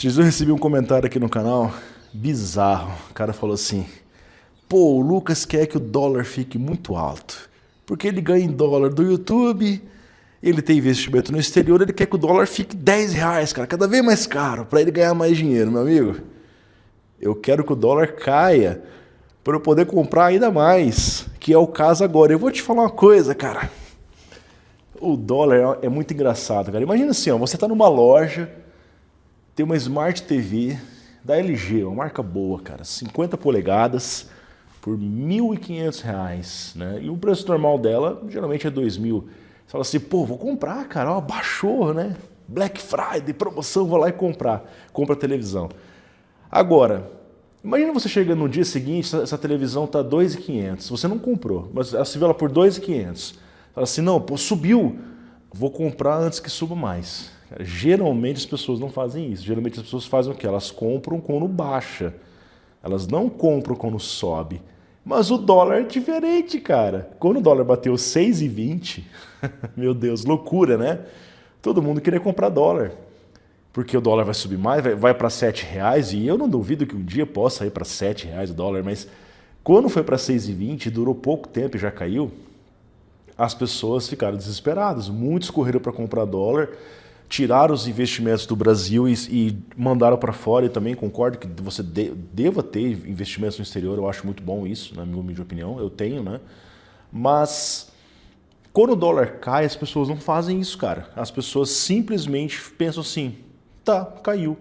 Esses dias eu recebi um comentário aqui no canal, bizarro. O cara falou assim: pô, o Lucas quer que o dólar fique muito alto, porque ele ganha em dólar do YouTube, ele tem investimento no exterior, ele quer que o dólar fique R$ 10, cara, cada vez mais caro, para ele ganhar mais dinheiro, meu amigo. Eu quero que o dólar caia, para eu poder comprar ainda mais, que é o caso agora. Eu vou te falar uma coisa, cara. O dólar é muito engraçado, cara. Imagina assim, ó, você está numa loja, tem uma Smart TV da LG, uma marca boa, cara, 50 polegadas por R$ 1.500, né? E o preço normal dela geralmente é 2.000. Você fala assim, pô, vou comprar, cara, ó, baixou, né? Black Friday, promoção, vou lá e comprar. Compra a televisão. Agora, imagina você chegando no dia seguinte, essa televisão tá R$ 2.500, você não comprou, mas você vê ela por R$ 2.500. Fala assim, não, pô, subiu, vou comprar antes que suba mais. Cara, geralmente as pessoas não fazem isso. Geralmente as pessoas fazem o quê? Elas compram quando baixa. Elas não compram quando sobe. Mas o dólar é diferente, cara. Quando o dólar bateu 6,20, meu Deus, loucura, né? Todo mundo queria comprar dólar. Porque o dólar vai subir mais, vai para R$ 7,00, e eu não duvido que um dia possa ir para R$ 7,00 o dólar, mas quando foi para 6,20, durou pouco tempo e já caiu, as pessoas ficaram desesperadas. Muitos correram para comprar dólar, tiraram os investimentos do Brasil e mandaram para fora. E também concordo que você deva ter investimentos no exterior, eu acho muito bom isso, na minha humilde opinião, eu tenho, né? Mas quando o dólar cai, as pessoas não fazem isso, cara. As pessoas simplesmente pensam assim, tá, caiu.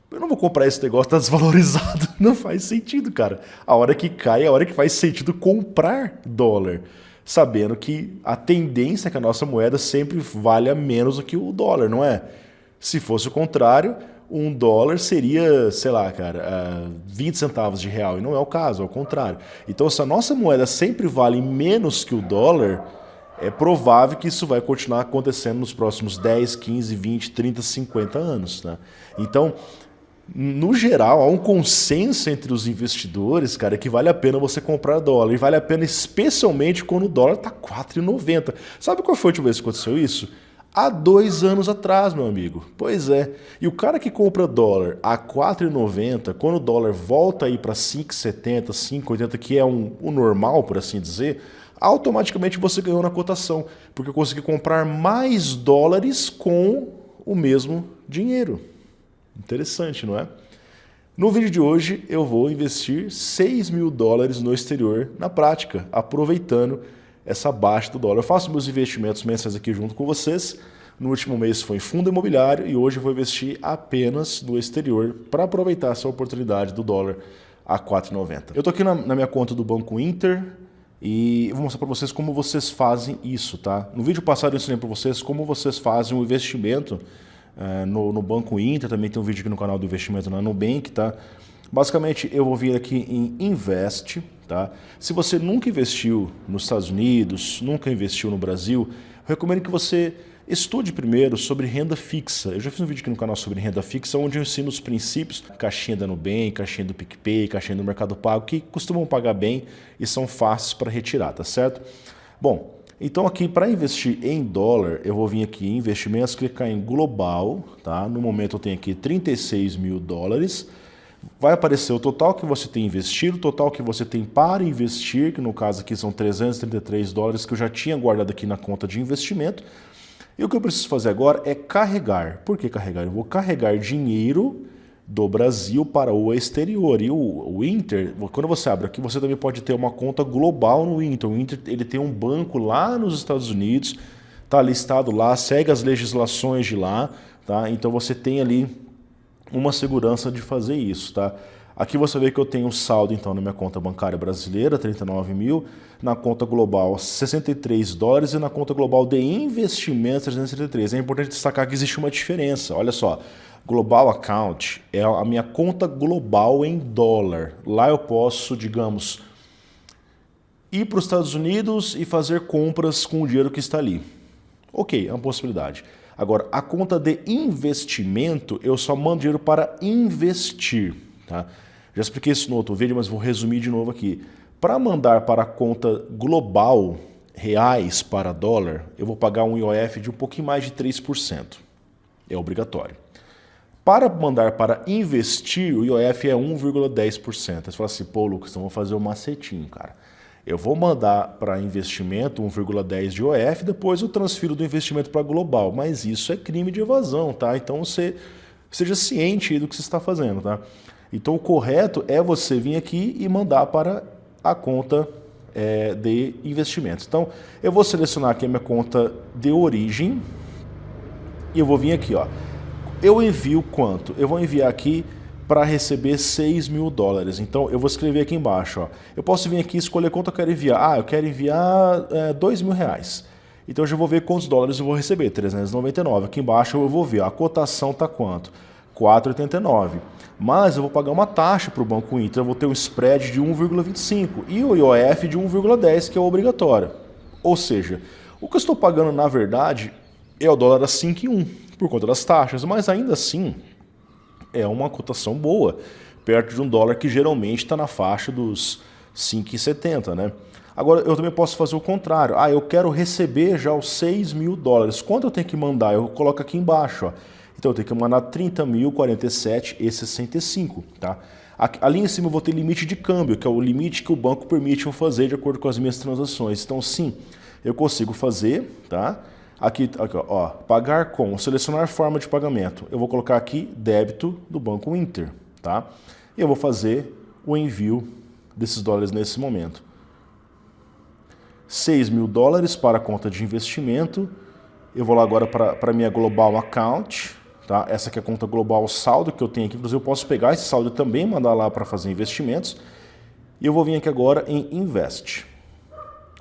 Eu não vou comprar esse negócio, tá desvalorizado. Não faz sentido, cara. A hora que cai é a hora que faz sentido comprar dólar, sabendo que a tendência é que a nossa moeda sempre valha menos do que o dólar, não é? Se fosse o contrário, um dólar seria, sei lá, cara, 20 centavos de real, e não é o caso, é o contrário. Então, se a nossa moeda sempre vale menos que o dólar, é provável que isso vai continuar acontecendo nos próximos 10, 15, 20, 30, 50 anos, né? Então, no geral, há um consenso entre os investidores, cara, que vale a pena você comprar dólar. E vale a pena especialmente quando o dólar está R$ 4,90. Sabe qual foi a última vez que aconteceu isso? Há 2 anos atrás, meu amigo. Pois é. E o cara que compra dólar a R$ 4,90, quando o dólar volta aí para 5,70, 5,80, que é o normal, por assim dizer, automaticamente você ganhou na cotação, porque eu consegui comprar mais dólares com o mesmo dinheiro. Interessante, não é? No vídeo de hoje eu vou investir $6.000 no exterior, na prática, aproveitando essa baixa do dólar. Eu faço meus investimentos mensais aqui junto com vocês. No último mês foi em fundo imobiliário e hoje eu vou investir apenas no exterior para aproveitar essa oportunidade do dólar a R$ 4,90. Eu estou aqui na minha conta do Banco Inter e eu vou mostrar para vocês como vocês fazem isso, tá? No vídeo passado eu ensinei para vocês como vocês fazem um investimento no Banco Inter. Também tem um vídeo aqui no canal do investimento na Nubank, tá? Basicamente, eu vou vir aqui em Invest, tá? Se você nunca investiu nos Estados Unidos, nunca investiu no Brasil, eu recomendo que você estude primeiro sobre renda fixa. Eu já fiz um vídeo aqui no canal sobre renda fixa, onde eu ensino os princípios, caixinha da Nubank, caixinha do PicPay, caixinha do Mercado Pago, que costumam pagar bem e são fáceis para retirar, tá certo? Bom, então aqui para investir em dólar, eu vou vir aqui em investimentos, clicar em global, tá? No momento eu tenho aqui $36.000. Vai aparecer o total que você tem investido, o total que você tem para investir, que no caso aqui são $333 que eu já tinha guardado aqui na conta de investimento. E o que eu preciso fazer agora é carregar. Por que carregar? Eu vou carregar dinheiro do Brasil para o exterior. E o Inter, quando você abre aqui, você também pode ter uma conta global no Inter. O Inter, ele tem um banco lá nos Estados Unidos, está listado lá, segue as legislações de lá, tá? Então você tem ali uma segurança de fazer isso, tá? Aqui você vê que eu tenho um saldo, então, na minha conta bancária brasileira, 39 mil, na conta global, $63, e na conta global de investimentos, 373. É importante destacar que existe uma diferença, olha só. Global Account é a minha conta global em dólar. Lá eu posso, digamos, ir para os Estados Unidos e fazer compras com o dinheiro que está ali. Ok, é uma possibilidade. Agora, a conta de investimento, eu só mando dinheiro para investir, tá? Já expliquei isso no outro vídeo, mas vou resumir de novo aqui. Para mandar para a conta global, reais para dólar, eu vou pagar um IOF de um pouquinho mais de 3%. É obrigatório. Para mandar para investir, o IOF é 1,10%. Você fala assim, pô, Lucas, então vou fazer o macetinho, cara. Eu vou mandar para investimento 1,10 de IOF, depois eu transfiro do investimento para global. Mas isso é crime de evasão, tá? Então você seja ciente do que você está fazendo, tá? Então o correto é você vir aqui e mandar para a conta de investimentos. Então eu vou selecionar aqui a minha conta de origem e eu vou vir aqui, ó. Eu envio quanto? Eu vou enviar aqui para receber 6 mil dólares. Então eu vou escrever aqui embaixo, ó. Eu posso vir aqui e escolher quanto eu quero enviar. Eu quero enviar 2 mil reais. Então eu já vou ver quantos dólares eu vou receber, 399. Aqui embaixo eu vou ver, ó, a cotação está quanto? 4,89. Mas eu vou pagar uma taxa para o Banco Inter, eu vou ter um spread de 1,25 e o IOF de 1,10, que é obrigatório. Ou seja, o que eu estou pagando na verdade é o dólar a 5,1 por conta das taxas, mas ainda assim é uma cotação boa, perto de um dólar que geralmente está na faixa dos 5,70, né? Agora, eu também posso fazer o contrário. Eu quero receber já os 6 mil dólares. Quanto eu tenho que mandar? Eu coloco aqui embaixo, ó. Então eu tenho que mandar 30.047,65, tá? Ali em cima eu vou ter limite de câmbio, que é o limite que o banco permite eu fazer de acordo com as minhas transações. Então sim, eu consigo fazer, tá? Aqui ó, pagar com, selecionar forma de pagamento. Eu vou colocar aqui débito do Banco Inter, tá? E eu vou fazer o envio desses dólares nesse momento. 6 mil dólares para a conta de investimento. Eu vou lá agora para a minha Global Account, tá? Essa aqui é a conta global saldo que eu tenho aqui. Inclusive eu posso pegar esse saldo e também mandar lá para fazer investimentos. E eu vou vir aqui agora em Invest.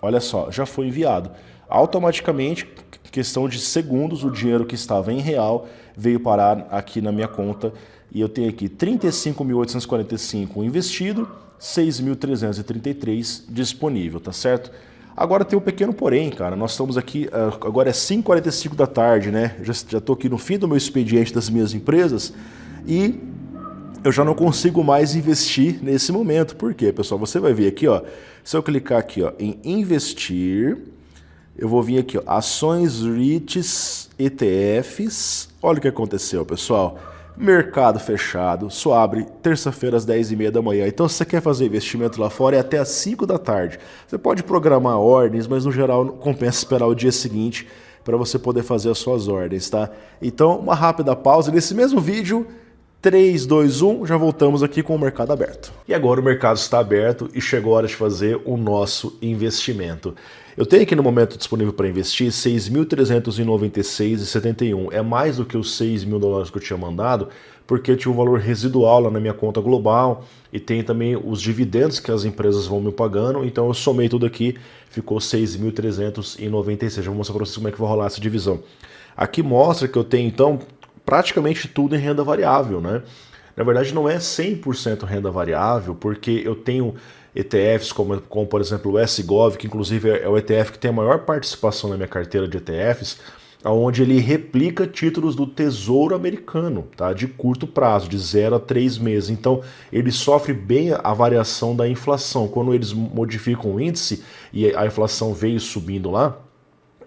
Olha só, já foi enviado. Automaticamente, questão de segundos, o dinheiro que estava em real veio parar aqui na minha conta. E eu tenho aqui 35.845 investido, 6.333 disponível, tá certo? Agora tem um pequeno porém, cara. Nós estamos aqui, agora é 5h45 da tarde, né? Já estou aqui no fim do meu expediente das minhas empresas e eu já não consigo mais investir nesse momento. Por quê, pessoal? Você vai ver aqui, ó. Se eu clicar aqui, ó, em investir, eu vou vir aqui, ó, ações REITs, ETFs. Olha o que aconteceu, pessoal. Mercado fechado, só abre terça-feira às 10h30 da manhã. Então, se você quer fazer investimento lá fora, é até às 5 da tarde. Você pode programar ordens, mas no geral compensa esperar o dia seguinte para você poder fazer as suas ordens, tá? Então, uma rápida pausa. Nesse mesmo vídeo, 3, 2, 1, já voltamos aqui com o mercado aberto. E agora o mercado está aberto e chegou a hora de fazer o nosso investimento. Eu tenho aqui no momento disponível para investir 6.396,71. É mais do que os 6 mil dólares que eu tinha mandado, porque eu tinha um valor residual lá na minha conta global e tem também os dividendos que as empresas vão me pagando. Então eu somei tudo aqui, ficou 6.396. Já vou mostrar para vocês como é que vai rolar essa divisão. Aqui mostra que eu tenho, então, praticamente tudo em renda variável, né? Na verdade, não é 100% renda variável, porque eu tenho ETFs como por exemplo o SGOV, que inclusive é o ETF que tem a maior participação na minha carteira de ETFs, onde ele replica títulos do Tesouro Americano, tá? De curto prazo, de 0 a 3 meses. Então, ele sofre bem a variação da inflação. Quando eles modificam o índice e a inflação veio subindo lá,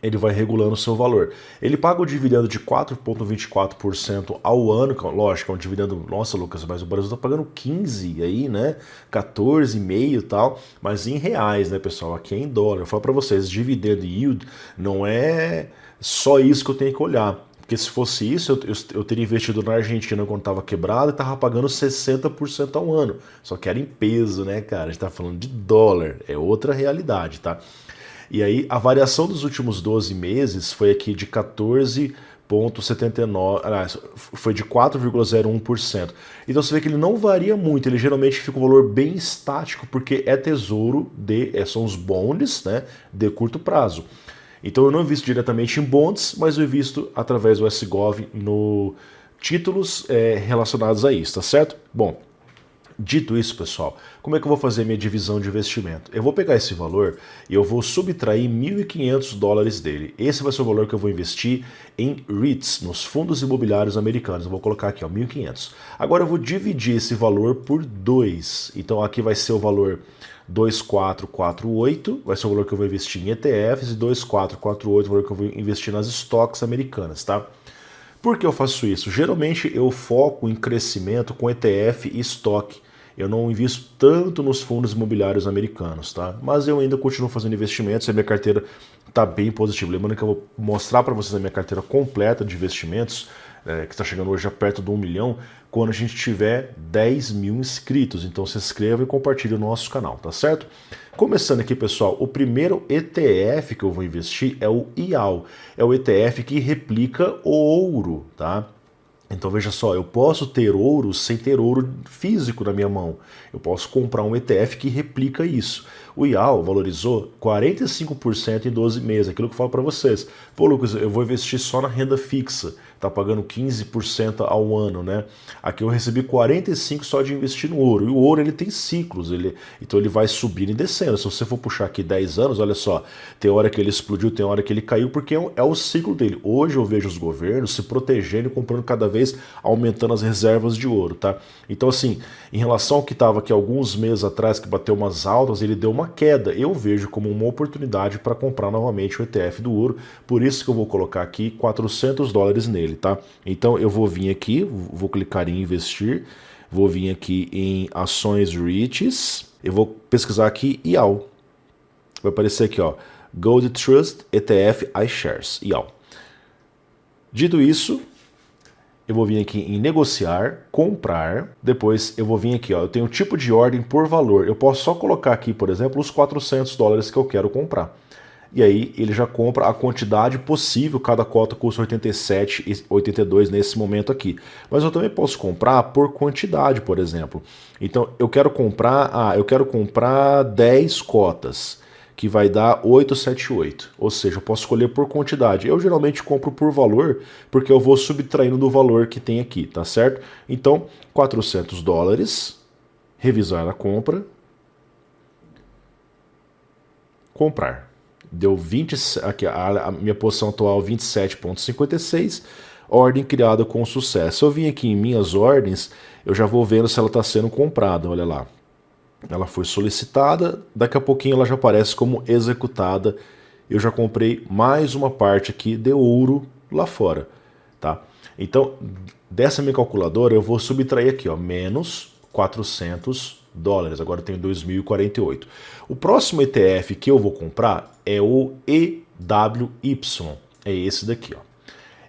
ele vai regulando o seu valor. Ele paga o dividendo de 4,24% ao ano, lógico, é um dividendo, nossa, Lucas, mas o Brasil está pagando 15 aí, né? 14,5 e tal, mas em reais, né, pessoal? Aqui é em dólar. Eu falo para vocês, dividendo yield não é só isso que eu tenho que olhar. Porque se fosse isso, eu teria investido na Argentina quando estava quebrado e estava pagando 60% ao ano. Só que era em peso, né, cara? A gente está falando de dólar, é outra realidade, tá? E aí a variação dos últimos 12 meses foi aqui de 14,79%, foi de 4,01%. Então você vê que ele não varia muito, ele geralmente fica um valor bem estático, porque é tesouro são os bonds, né, de curto prazo. Então eu não invisto diretamente em bonds, mas eu invisto através do SGOV no títulos relacionados a isso, tá certo? Bom, dito isso, pessoal, como é que eu vou fazer minha divisão de investimento? Eu vou pegar esse valor e eu vou subtrair 1.500 dólares dele. Esse vai ser o valor que eu vou investir em REITs, nos fundos imobiliários americanos. Eu vou colocar aqui, ó, 1.500. Agora eu vou dividir esse valor por 2. Então aqui vai ser o valor 2.448, vai ser o valor que eu vou investir em ETFs, e 2.448 o valor que eu vou investir nas stocks americanas, tá? Por que eu faço isso? Geralmente eu foco em crescimento com ETF e estoque. Eu não invisto tanto nos fundos imobiliários americanos, tá? Mas eu ainda continuo fazendo investimentos e a minha carteira está bem positiva. Lembrando que eu vou mostrar para vocês a minha carteira completa de investimentos, que está chegando hoje já perto do 1 milhão, quando a gente tiver 10 mil inscritos. Então se inscreva e compartilhe o nosso canal, tá certo? Começando aqui, pessoal, o primeiro ETF que eu vou investir é o IAL. É o ETF que replica o ouro, tá? Então veja só, eu posso ter ouro sem ter ouro físico na minha mão. Eu posso comprar um ETF que replica isso. O IAL valorizou 45% em 12 meses, aquilo que eu falo para vocês. Pô, Lucas, eu vou investir só na renda fixa, tá pagando 15% ao ano, né? Aqui eu recebi 45% só de investir no ouro. E o ouro ele tem ciclos, então ele vai subindo e descendo. Se você for puxar aqui 10 anos, olha só, tem hora que ele explodiu, tem hora que ele caiu, porque é o ciclo dele. Hoje eu vejo os governos se protegendo e comprando cada vez, aumentando as reservas de ouro, tá? Então assim, em relação ao que estava aqui alguns meses atrás, que bateu umas altas, ele deu uma queda. Eu vejo como uma oportunidade para comprar novamente o ETF do ouro, por isso que eu vou colocar aqui $400 nele, tá? Então eu vou vir aqui, vou clicar em investir, vou vir aqui em ações REITs, eu vou pesquisar aqui IAL. Vai aparecer aqui, ó, Gold Trust ETF iShares, IAL. Dito isso, eu vou vir aqui em negociar, comprar, depois eu vou vir aqui, ó, eu tenho tipo de ordem por valor, eu posso só colocar aqui, por exemplo, os $400 que eu quero comprar. E aí ele já compra a quantidade possível, cada cota custa 87,82 nesse momento aqui. Mas eu também posso comprar por quantidade, por exemplo. Então eu quero comprar 10 cotas, que vai dar 878, ou seja, eu posso escolher por quantidade. Eu geralmente compro por valor, porque eu vou subtraindo do valor que tem aqui, tá certo? Então, $400, revisar a compra, comprar. Deu 20, aqui a minha posição atual 27,56, ordem criada com sucesso. Se eu vim aqui em minhas ordens, eu já vou vendo se ela está sendo comprada, olha lá. Ela foi solicitada, daqui a pouquinho ela já aparece como executada. Eu já comprei mais uma parte aqui de ouro lá fora, tá? Então, dessa minha calculadora eu vou subtrair aqui, ó, menos $400. Agora eu tenho 2.048. O próximo ETF que eu vou comprar é o EWY. É esse daqui, ó.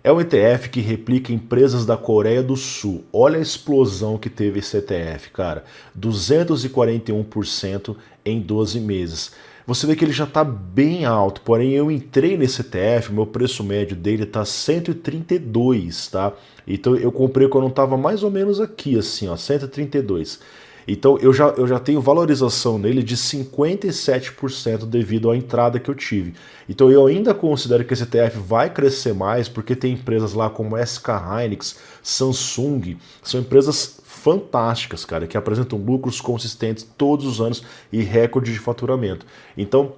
É um ETF que replica empresas da Coreia do Sul. Olha a explosão que teve esse ETF, cara. 241% em 12 meses. Você vê que ele já está bem alto, porém eu entrei nesse ETF, meu preço médio dele está 132, tá? Então eu comprei quando estava mais ou menos aqui, assim, ó, 132. Então eu já tenho valorização nele de 57% devido à entrada que eu tive. Então eu ainda considero que esse ETF vai crescer mais, porque tem empresas lá como SK Hynix, Samsung, são empresas fantásticas, cara, que apresentam lucros consistentes todos os anos e recorde de faturamento. Então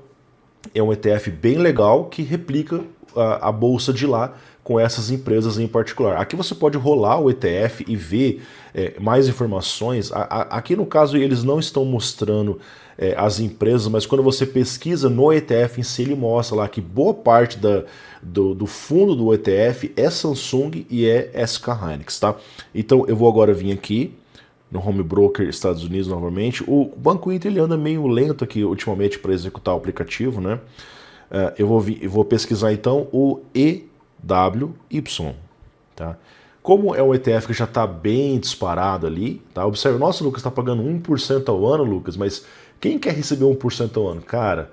é um ETF bem legal que replica a bolsa de lá com essas empresas em particular. Aqui você pode rolar o ETF e ver mais informações. Aqui no caso eles não estão mostrando as empresas, mas quando você pesquisa no ETF em si, ele mostra lá que boa parte do fundo do ETF é Samsung e é SK Hynix, tá? Então eu vou agora vir aqui no Home Broker Estados Unidos novamente. O Banco Inter ele anda meio lento aqui ultimamente para executar o aplicativo, né? Eu vou pesquisar então o EWY, tá? Como é um ETF que já está bem disparado ali, tá? Observe, nossa, Lucas, está pagando 1% ao ano, Lucas, mas quem quer receber 1% ao ano? Cara,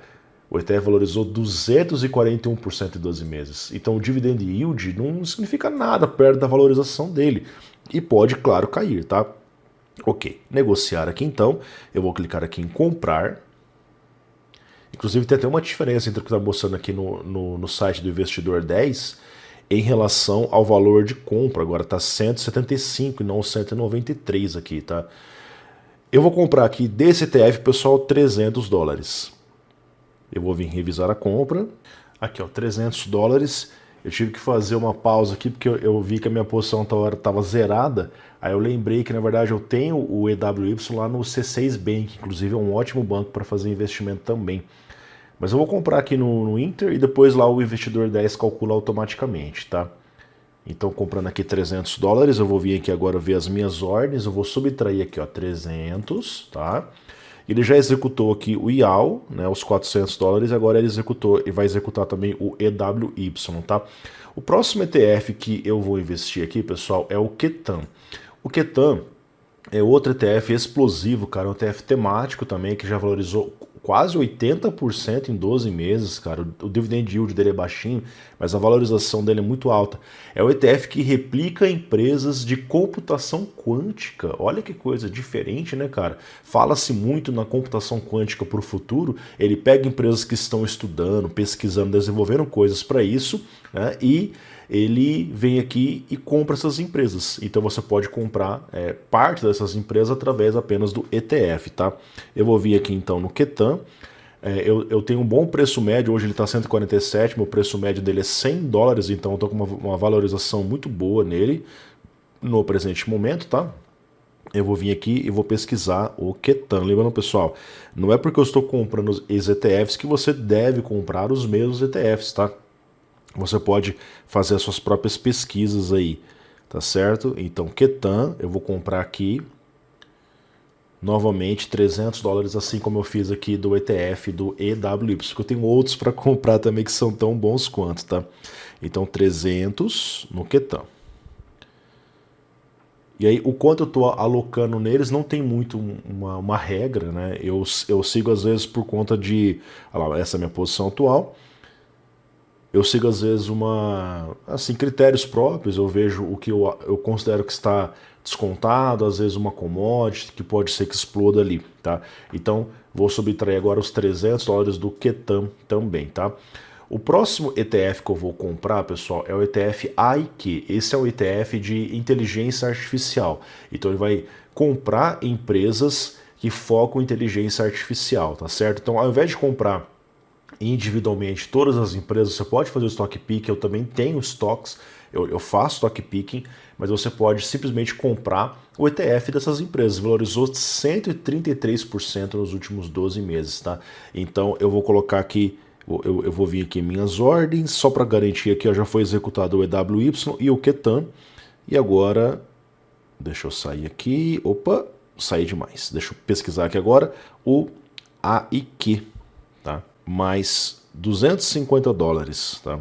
o ETF valorizou 241% em 12 meses. Então o dividend yield não significa nada perto da valorização dele. E pode, claro, cair, tá? Ok, negociar aqui então, eu vou clicar aqui em comprar. Inclusive tem até uma diferença entre o que está mostrando aqui no site do Investidor 10 em relação ao valor de compra. Agora está 175 e não 193 aqui, tá? Eu vou comprar aqui desse ETF, pessoal, $300. Eu vou vir revisar a compra. Aqui, ó, $300. Eu tive que fazer uma pausa aqui porque eu vi que a minha posição estava zerada. Aí eu lembrei que, na verdade, eu tenho o EWY lá no C6 Bank. Inclusive, é um ótimo banco para fazer investimento também. Mas eu vou comprar aqui no Inter e depois lá o Investidor 10 calcula automaticamente, tá? Então, comprando aqui 300 dólares, eu vou vir aqui agora ver as minhas ordens, eu vou subtrair aqui, ó, 300, tá? Ele já executou aqui o IAL, né, os 400 dólares, agora ele executou e vai executar também o EWY, tá? O próximo ETF que eu vou investir aqui, pessoal, é o QTAM. O QTAM é outro ETF explosivo, cara, um ETF temático também, que já valorizou quase 80% em 12 meses, cara. O dividend yield dele é baixinho, mas a valorização dele é muito alta. É o ETF que replica empresas de computação quântica. Olha que coisa diferente, né, cara? Fala-se muito na computação quântica para o futuro. Ele pega empresas que estão estudando, pesquisando, desenvolvendo coisas para isso, né, e ele vem aqui e compra essas empresas. Então você pode comprar parte dessas empresas através apenas do ETF, tá? Eu vou vir aqui então no QTAM. Eu tenho um bom preço médio, hoje ele está 147, meu preço médio dele é 100 dólares, então eu estou com uma valorização muito boa nele no presente momento, tá? Eu vou vir aqui e vou pesquisar o QTAM. Lembrando, pessoal, não é porque eu estou comprando os ETFs que você deve comprar os mesmos ETFs, tá? Você pode fazer as suas próprias pesquisas aí, tá certo? Então, QTAM, eu vou comprar aqui, novamente, 300 dólares, assim como eu fiz aqui do ETF do EWY, porque eu tenho outros para comprar também que são tão bons quanto, tá? Então, 300 no QTAM. E aí, o quanto eu estou alocando neles não tem muito uma regra, né? Eu sigo, às vezes, por conta de... Olha lá, essa é a minha posição atual. Eu sigo, às vezes, critérios próprios, eu vejo o que eu considero que está descontado, às vezes uma commodity, que pode ser que exploda ali, tá? Então, vou subtrair agora os 300 dólares do QTAM também, tá? O próximo ETF que eu vou comprar, pessoal, é o ETF AIQ. Esse é um ETF de inteligência artificial. Então, ele vai comprar empresas que focam em inteligência artificial, tá certo? Então, ao invés de comprar individualmente todas as empresas, você pode fazer o stock picking, eu também tenho estoques, eu faço stock picking, mas você pode simplesmente comprar o ETF dessas empresas, valorizou 133% nos últimos 12 meses, tá? Então eu vou colocar aqui, eu vou vir aqui em minhas ordens, só para garantir aqui, ó, já foi executado o EWY e o QTAM, e agora, deixa eu sair aqui, opa, saí demais, deixa eu pesquisar aqui agora, o AIQ, tá? Mais 250 dólares, tá?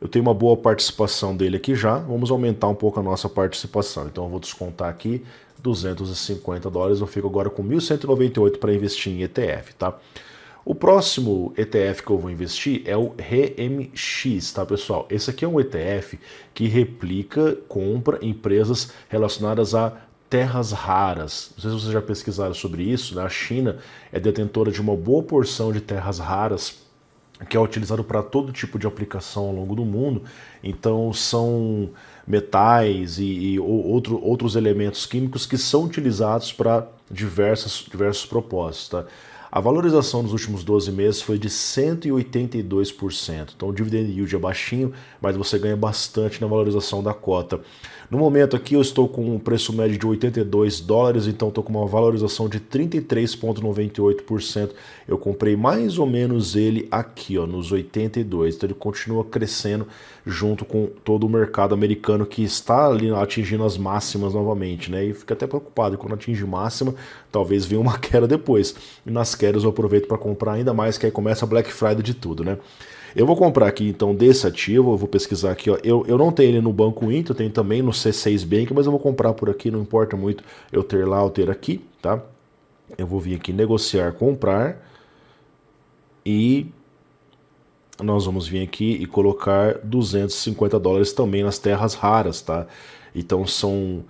Eu tenho uma boa participação dele aqui já, vamos aumentar um pouco a nossa participação. Então eu vou descontar aqui 250 dólares, eu fico agora com 1.198 para investir em ETF, tá? O próximo ETF que eu vou investir é o RMX, tá, pessoal? Esse aqui é um ETF que replica, compra empresas relacionadas a terras raras. Não sei se vocês já pesquisaram sobre isso, né? A China é detentora de uma boa porção de terras raras, que é utilizado para todo tipo de aplicação ao longo do mundo. Então são metais e outros elementos químicos que são utilizados para diversos propósitos, tá? A valorização nos últimos 12 meses foi de 182%. Então o dividend yield é baixinho, mas você ganha bastante na valorização da cota. No momento aqui eu estou com um preço médio de 82 dólares, então estou com uma valorização de 33,98%. Eu comprei mais ou menos ele aqui, ó, nos 82. Então ele continua crescendo junto com todo o mercado americano que está ali atingindo as máximas novamente, né? E fica até preocupado, quando atinge máxima, talvez venha uma queda depois. E nas quedas eu aproveito para comprar ainda mais, que aí começa a Black Friday de tudo, né? Eu vou comprar aqui então desse ativo, eu vou pesquisar aqui, ó. Eu não tenho ele no Banco Inter, eu tenho também no C6 Bank, mas eu vou comprar por aqui, não importa muito eu ter lá ou ter aqui, tá? Eu vou vir aqui negociar, comprar e nós vamos vir aqui e colocar 250 dólares também nas terras raras, tá? Então são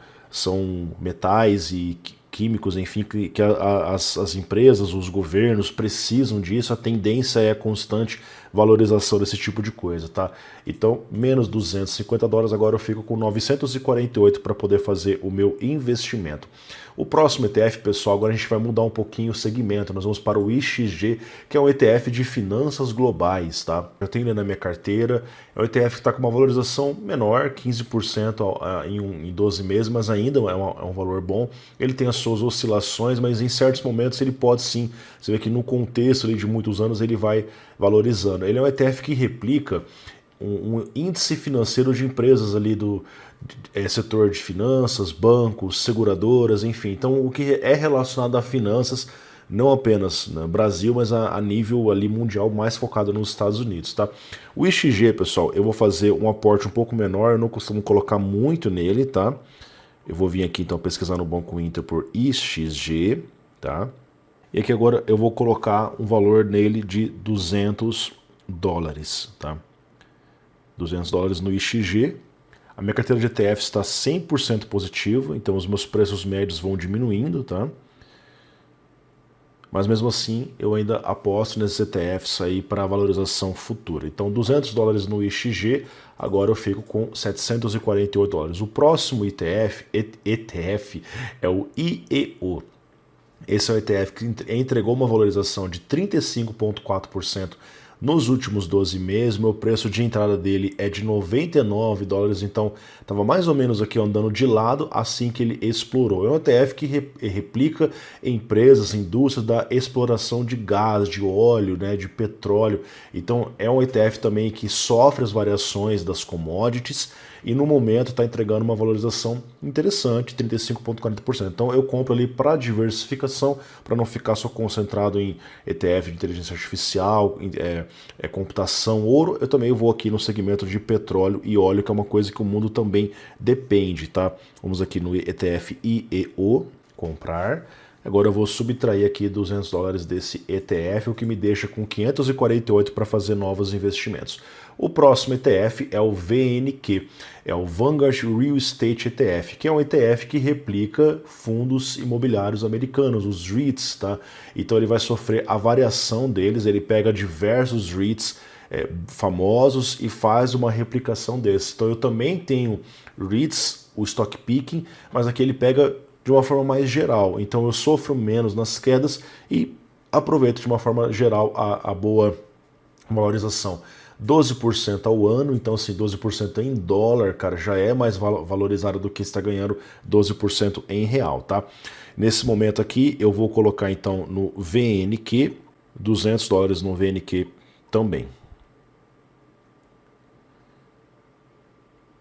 metais e químicos, enfim, que as empresas, os governos precisam disso, a tendência é a constante valorização desse tipo de coisa, tá? Então, menos 250 dólares, agora eu fico com 948 para poder fazer o meu investimento. O próximo ETF, pessoal, agora a gente vai mudar um pouquinho o segmento, nós vamos para o IXG, que é um ETF de finanças globais, tá? Eu tenho ele na minha carteira, é um ETF que está com uma valorização menor, 15% em 12 meses, mas ainda é um valor bom. Ele tem as suas oscilações, mas em certos momentos ele pode sim, você vê que no contexto ali de muitos anos ele vai valorizando. Ele é um ETF que replica um índice financeiro de empresas ali do setor de finanças, bancos, seguradoras, enfim. Então, o que é relacionado a finanças, não apenas no Brasil, mas a nível ali mundial, mais focado nos Estados Unidos, tá? O IXG, pessoal, eu vou fazer um aporte um pouco menor, eu não costumo colocar muito nele, tá? Eu vou vir aqui, então, pesquisar no Banco Inter por IXG, tá? E aqui agora eu vou colocar um valor nele de 200 dólares, tá? 200 dólares no IXG. A minha carteira de ETFs está 100% positiva, então os meus preços médios vão diminuindo, tá? Mas mesmo assim, eu ainda aposto nesses ETFs aí para valorização futura. Então, 200 dólares no IXG, agora eu fico com 748 dólares. O próximo ETF é o IEO. Esse é o ETF que entregou uma valorização de 35,4% nos últimos 12 meses. Meu preço de entrada dele é de 99 dólares, então estava mais ou menos aqui andando de lado assim que ele explorou. É um ETF que replica empresas, indústrias da exploração de gás, de óleo, né, de petróleo. Então é um ETF também que sofre as variações das commodities e no momento está entregando uma valorização interessante, 35,40%. Então eu compro ali para diversificação, para não ficar só concentrado em ETF de inteligência artificial, computação, ouro. Eu também vou aqui no segmento de petróleo e óleo, que é uma coisa que o mundo também depende, tá? Vamos aqui no ETF IEO, comprar. Agora eu vou subtrair aqui 200 dólares desse ETF, o que me deixa com 548 para fazer novos investimentos. O próximo ETF é o VNQ, é o Vanguard Real Estate ETF, que é um ETF que replica fundos imobiliários americanos, os REITs, tá? Então ele vai sofrer a variação deles, ele pega diversos REITs famosos e faz uma replicação desses. Então eu também tenho REITs, o stock picking, mas aqui ele pega de uma forma mais geral. Então eu sofro menos nas quedas e aproveito de uma forma geral a boa valorização. 12% ao ano, então assim, 12% em dólar, cara, já é mais valorizado do que está ganhando 12% em real, tá? Nesse momento aqui, eu vou colocar então no VNQ, 200 dólares no VNQ também.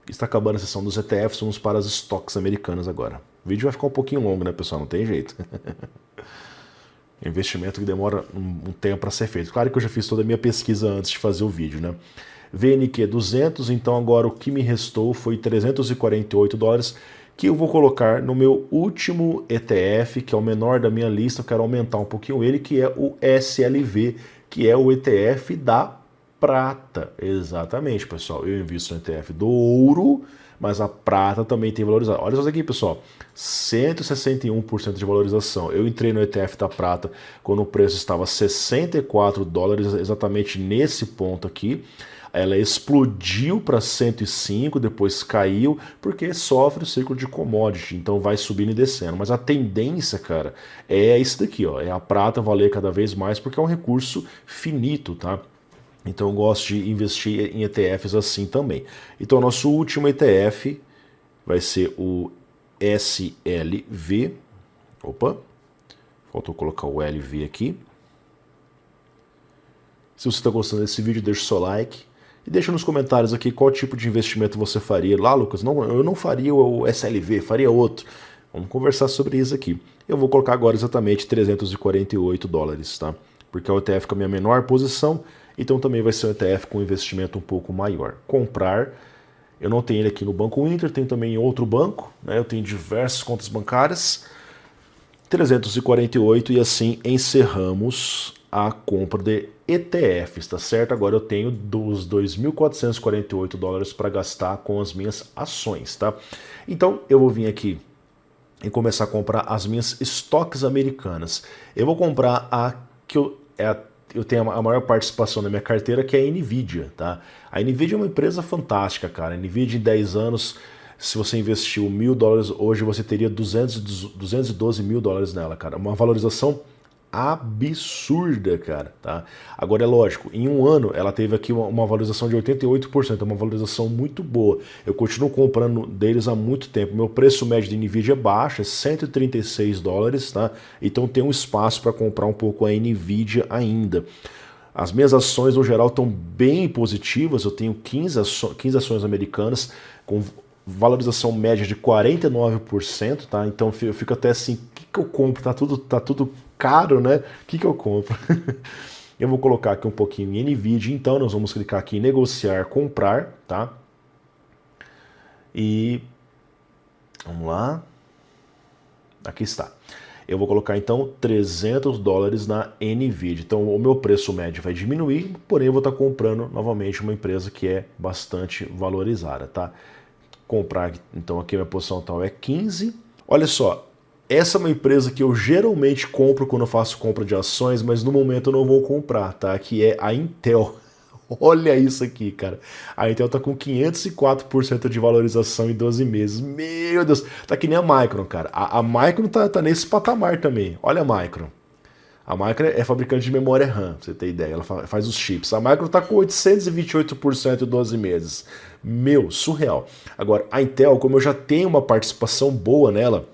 Está acabando a sessão dos ETFs, vamos para as estoques americanas agora. O vídeo vai ficar um pouquinho longo, né, pessoal? Não tem jeito. Investimento que demora um tempo para ser feito. Claro que eu já fiz toda a minha pesquisa antes de fazer o vídeo, né? VNQ 200, então agora o que me restou foi 348 dólares, que eu vou colocar no meu último ETF, que é o menor da minha lista. Eu quero aumentar um pouquinho ele, que é o SLV, que é o ETF da prata. Exatamente, pessoal. Eu invisto no ETF do ouro, mas a prata também tem valorizado. Olha só isso aqui, pessoal. 161% de valorização. Eu entrei no ETF da prata quando o preço estava 64 dólares, exatamente nesse ponto aqui. Ela explodiu para 105, depois caiu, porque sofre o ciclo de commodity, então vai subindo e descendo. Mas a tendência, cara, é isso daqui, ó, é a prata valer cada vez mais, porque é um recurso finito, tá? Então eu gosto de investir em ETFs assim também. Então o nosso último ETF vai ser o SLV. Opa, faltou colocar o LV aqui. Se você está gostando desse vídeo, deixa o seu like. E deixa nos comentários aqui qual tipo de investimento você faria. Lá, Lucas, não, eu não faria o SLV, faria outro. Vamos conversar sobre isso aqui. Eu vou colocar agora exatamente 348 dólares, tá? Porque é o ETF com a minha menor posição, então também vai ser um ETF com investimento um pouco maior. Comprar, eu não tenho ele aqui no Banco Inter, tenho também em outro banco, né? Eu tenho diversas contas bancárias. 348 e assim encerramos a compra de ETFs, tá certo? Agora eu tenho dos 2.448 dólares para gastar com as minhas ações, tá? Então eu vou vir aqui e começar a comprar as minhas estoques americanas. Eu vou comprar a que eu tenho a maior participação na minha carteira, que é a NVIDIA, tá? A NVIDIA é uma empresa fantástica, cara. A NVIDIA em 10 anos, se você investiu 1.000 dólares, hoje você teria 212 mil dólares nela, cara. Uma valorização absurda, cara, tá? Agora é lógico, em um ano ela teve aqui uma valorização de 88%, é uma valorização muito boa. Eu continuo comprando deles há muito tempo. Meu preço médio de NVIDIA é baixo, é 136 dólares, tá? Então tem um espaço para comprar um pouco a NVIDIA ainda. As minhas ações, no geral, estão bem positivas. Eu tenho 15 ações americanas com valorização média de 49%, tá? Então eu fico até assim, o que eu compro? Tá tudo caro, né? O que eu compro? Eu vou colocar aqui um pouquinho em NVIDIA, então nós vamos clicar aqui em negociar, comprar, tá? E vamos lá. Aqui está. Eu vou colocar então $300 na NVIDIA. Então o meu preço médio vai diminuir, porém eu vou estar comprando novamente uma empresa que é bastante valorizada, tá? Comprar, então aqui a minha posição tal é 15. Olha só, essa é uma empresa que eu geralmente compro quando eu faço compra de ações, mas no momento eu não vou comprar, tá? Que é a Intel. Olha isso aqui, cara. A Intel tá com 504% de valorização em 12 meses. Meu Deus, tá que nem a Micron, cara. A Micron tá nesse patamar também. Olha a Micron. A Micron é fabricante de memória RAM, pra você ter ideia. Ela faz os chips. A Micron tá com 828% em 12 meses. Meu, surreal. Agora, a Intel, como eu já tenho uma participação boa nela,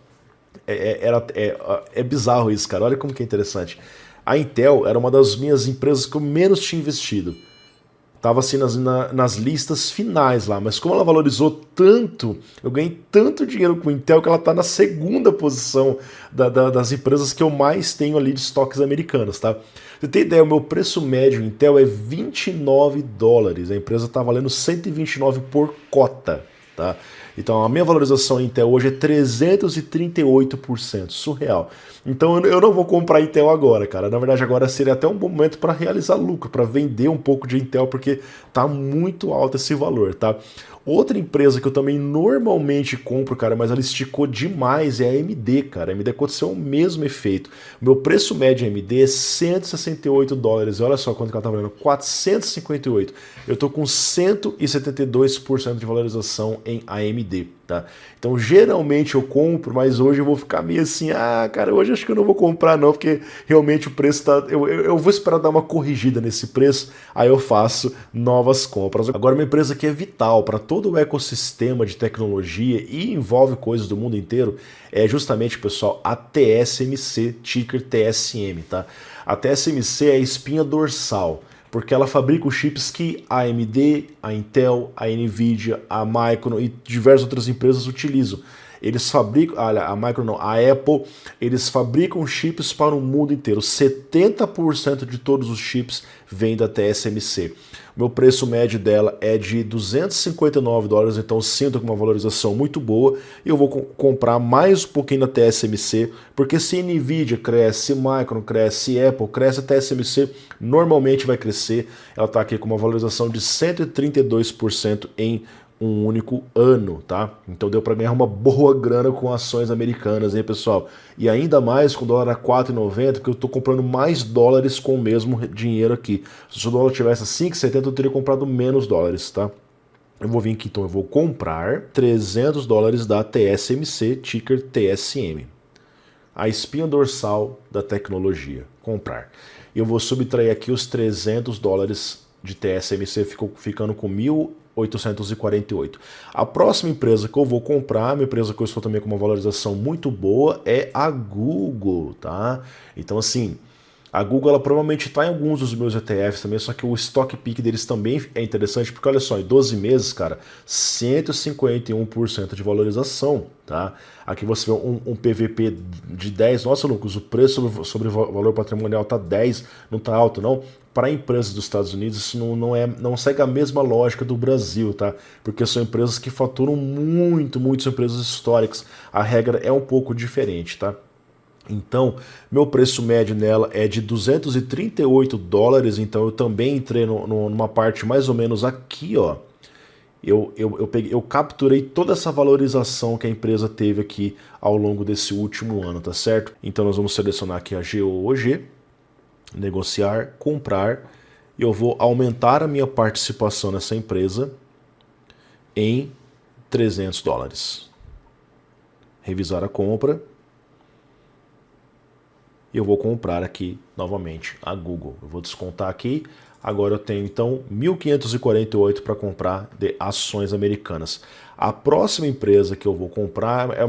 é bizarro isso, cara. Olha como que é interessante. A Intel era uma das minhas empresas que eu menos tinha investido. Tava assim nas listas finais lá, mas como ela valorizou tanto, eu ganhei tanto dinheiro com a Intel que ela tá na segunda posição das empresas que eu mais tenho ali de estoques americanos, tá? Você tem ideia, o meu preço médio Intel é $29, a empresa tá valendo 129 por cota, tá? Então a minha valorização em Intel hoje é 338%, surreal. Então eu não vou comprar Intel agora, cara. Na verdade agora seria até um bom momento para realizar lucro, para vender um pouco de Intel, porque tá muito alto esse valor, tá? Outra empresa que eu também normalmente compro, cara, mas ela esticou demais, é a AMD, cara. A AMD aconteceu o mesmo efeito. O meu preço médio AMD é $168. E olha só quanto que ela tá valendo, 458. Eu tô com 172% de valorização em AMD, tá? Então geralmente eu compro, mas hoje eu vou ficar meio assim, cara, hoje acho que eu não vou comprar não, porque realmente o preço tá... Eu vou esperar dar uma corrigida nesse preço, aí eu faço novas compras. Agora uma empresa que é vital para todo o ecossistema de tecnologia e envolve coisas do mundo inteiro, é justamente, pessoal, a TSMC, ticker TSM, tá? A TSMC é a espinha dorsal, porque ela fabrica os chips que a AMD, a Intel, a NVIDIA, a Micron e diversas outras empresas utilizam. Eles fabricam, a Micron não, a Apple, eles fabricam chips para o mundo inteiro. 70% de todos os chips vêm da TSMC. Meu preço médio dela é de $259, então sinto com uma valorização muito boa. E eu vou comprar mais um pouquinho da TSMC, porque se Nvidia cresce, se Micron cresce, se Apple cresce, a TSMC normalmente vai crescer. Ela está aqui com uma valorização de 132% em um único ano, tá? Então deu para ganhar uma boa grana com ações americanas, hein, pessoal? E ainda mais com o dólar a 4,90, porque eu tô comprando mais dólares com o mesmo dinheiro aqui. Se o dólar tivesse a 5,70, eu teria comprado menos dólares, tá? Eu vou vir aqui, então eu vou comprar $300 da TSMC, ticker TSM. A espinha dorsal da tecnologia. Comprar. Eu vou subtrair aqui os $300 de TSMC, ficando com 1.848. A próxima empresa que eu vou comprar, uma empresa que eu estou também com uma valorização muito boa, é a Google, tá? Então, assim, a Google ela provavelmente está em alguns dos meus ETFs também, só que o stock pick deles também é interessante, porque olha só, em 12 meses, cara, 151% de valorização, tá? Aqui você vê um PVP de 10, nossa, Lucas, o preço sobre valor patrimonial tá 10, não tá alto, não? Para empresas dos Estados Unidos, isso não segue a mesma lógica do Brasil, tá? Porque são empresas que faturam muito, são empresas históricas. A regra é um pouco diferente, tá? Então, meu preço médio nela é de $238, então eu também entrei numa parte mais ou menos aqui, ó. Eu capturei toda essa valorização que a empresa teve aqui ao longo desse último ano, tá certo? Então nós vamos selecionar aqui a GOOG, negociar, comprar, e eu vou aumentar a minha participação nessa empresa em $300. Revisar a compra. E eu vou comprar aqui novamente a Google. Eu vou descontar aqui. Agora eu tenho então 1.548 para comprar de ações americanas. A próxima empresa que eu vou comprar é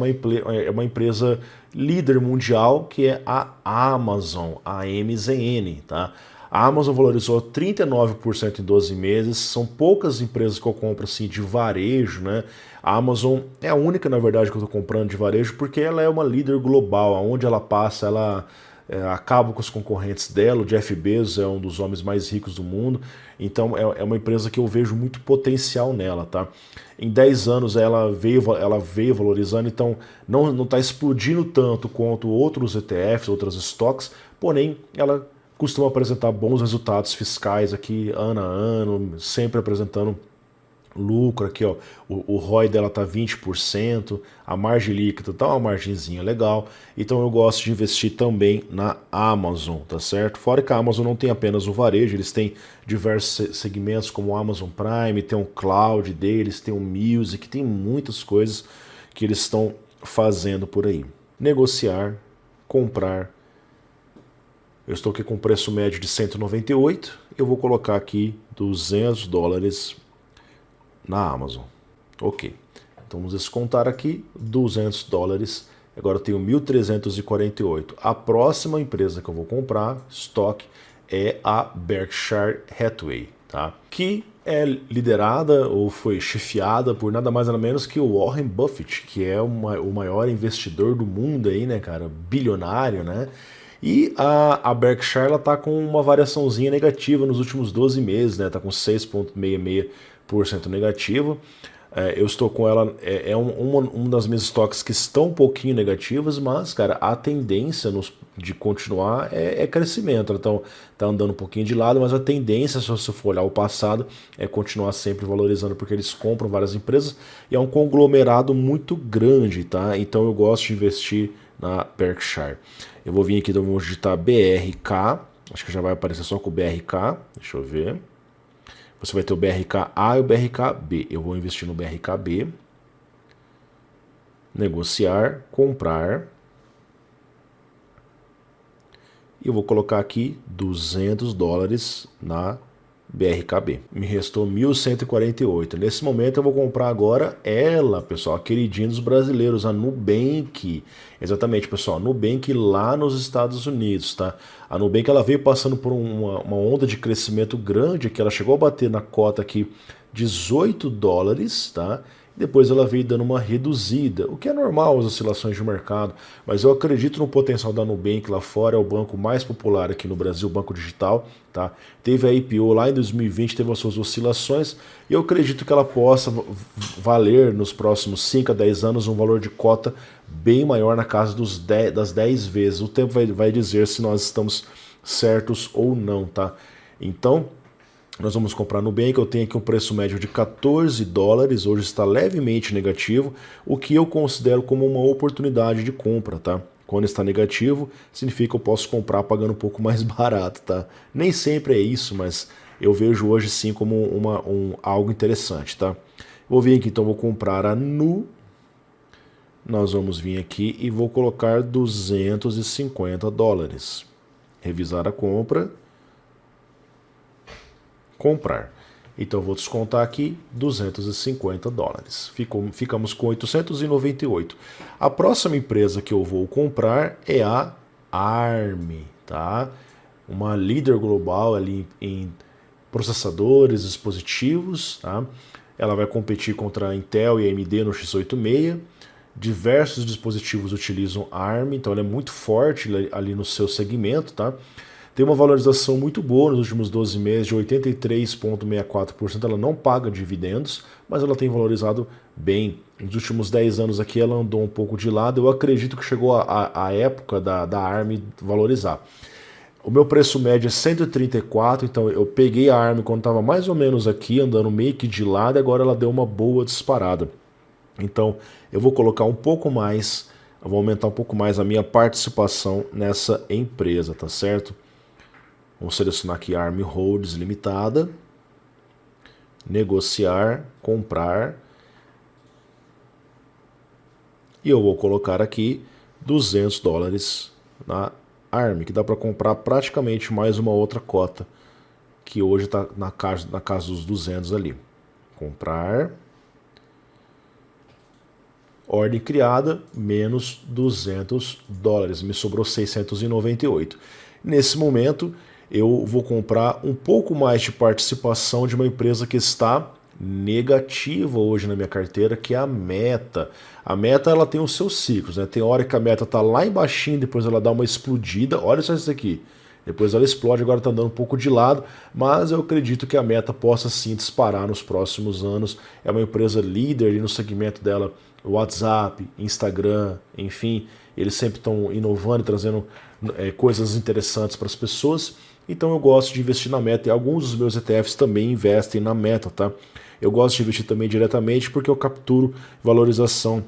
uma empresa líder mundial, que é a Amazon, a AMZN, tá? A Amazon valorizou 39% em 12 meses. São poucas empresas que eu compro assim de varejo, né? A Amazon é a única, na verdade, que eu estou comprando de varejo porque ela é uma líder global. Aonde ela passa, ela acaba com os concorrentes dela. O Jeff Bezos é um dos homens mais ricos do mundo. Então é uma empresa que eu vejo muito potencial nela, tá? Em 10 anos ela veio valorizando, então não está explodindo tanto quanto outros ETFs, outras stocks, porém ela costuma apresentar bons resultados fiscais aqui ano a ano, sempre apresentando lucro aqui, ó. O ROI dela tá 20%, a margem líquida tá uma margenzinha legal. Então eu gosto de investir também na Amazon, tá certo? Fora que a Amazon não tem apenas o varejo, eles têm diversos segmentos como o Amazon Prime, tem o cloud deles, tem o Music, tem muitas coisas que eles estão fazendo por aí. Negociar, comprar. Eu estou aqui com preço médio de 198, eu vou colocar aqui $200 na Amazon. Ok. Então vamos descontar aqui $200. Agora eu tenho 1.348. A próxima empresa que eu vou comprar, estoque, é a Berkshire Hathaway, tá? Que é liderada ou foi chefiada por nada mais nada menos que o Warren Buffett, que é o maior investidor do mundo aí, né, cara? Bilionário, né? E a Berkshire ela tá com uma variaçãozinha negativa nos últimos 12 meses, né? Tá com 6,66% negativo. Eu estou com ela, uma das minhas estoques que estão um pouquinho negativas, mas, cara, a tendência de continuar é crescimento. Então, tá andando um pouquinho de lado, mas a tendência, se você for olhar o passado, é continuar sempre valorizando, porque eles compram várias empresas e é um conglomerado muito grande, tá? Então, eu gosto de investir na Berkshire. Eu vou vir aqui, então vou digitar BRK, acho que já vai aparecer só com o BRK, deixa eu ver. Você vai ter o BRKA e o BRKB. Eu vou investir no BRKB. Negociar, comprar. E eu vou colocar aqui $200 na BRKB. Me restou 1.148. Nesse momento eu vou comprar agora ela, pessoal, a queridinha dos brasileiros, a Nubank. Exatamente, pessoal, a Nubank lá nos Estados Unidos, tá? A Nubank ela veio passando por uma onda de crescimento grande, que ela chegou a bater na cota aqui $18, tá? Depois ela veio dando uma reduzida, o que é normal as oscilações de mercado, mas eu acredito no potencial da Nubank lá fora, é o banco mais popular aqui no Brasil, o banco digital, tá? Teve a IPO lá em 2020, teve as suas oscilações, e eu acredito que ela possa valer nos próximos 5 a 10 anos um valor de cota bem maior na casa das 10 vezes. O tempo vai dizer se nós estamos certos ou não, tá? Então, nós vamos comprar no Nubank, eu tenho aqui um preço médio de $14, hoje está levemente negativo, o que eu considero como uma oportunidade de compra, tá? Quando está negativo, significa que eu posso comprar pagando um pouco mais barato, tá? Nem sempre é isso, mas eu vejo hoje sim como algo interessante, tá? Vou vir aqui, então vou comprar a Nu. Nós vamos vir aqui e vou colocar $250. Revisar a compra. Comprar. Então eu vou descontar aqui $250. Ficamos com 898. A próxima empresa que eu vou comprar é a ARM, tá? Uma líder global ali em processadores, dispositivos, tá? Ela vai competir contra a Intel e a AMD no x86. Diversos dispositivos utilizam ARM, então ela é muito forte ali no seu segmento, tá? Tem uma valorização muito boa nos últimos 12 meses, de 83,64%. Ela não paga dividendos, mas ela tem valorizado bem. Nos últimos 10 anos aqui ela andou um pouco de lado. Eu acredito que chegou a época da ARM valorizar. O meu preço médio é 134, então eu peguei a ARM quando estava mais ou menos aqui, andando meio que de lado, e agora ela deu uma boa disparada. Então eu vou colocar um pouco mais, eu vou aumentar um pouco mais a minha participação nessa empresa, tá certo? Vamos selecionar aqui ARM Holdings Limitada, negociar, comprar, e eu vou colocar aqui $200 na ARM, que dá para comprar praticamente mais uma outra cota, que hoje está na casa dos 200 ali. Comprar, ordem criada, menos $200, me sobrou 698. Nesse momento, eu vou comprar um pouco mais de participação de uma empresa que está negativa hoje na minha carteira, que é a Meta. A Meta, ela tem os seus ciclos, né? Tem hora que a Meta tá lá embaixo, depois ela dá uma explodida. Olha só isso aqui. Depois ela explode, agora está andando um pouco de lado, mas eu acredito que a Meta possa sim disparar nos próximos anos. É uma empresa líder ali no segmento dela, WhatsApp, Instagram, enfim, eles sempre estão inovando e trazendo coisas interessantes para as pessoas. Então eu gosto de investir na Meta e alguns dos meus ETFs também investem na Meta, tá? Eu gosto de investir também diretamente porque eu capturo valorização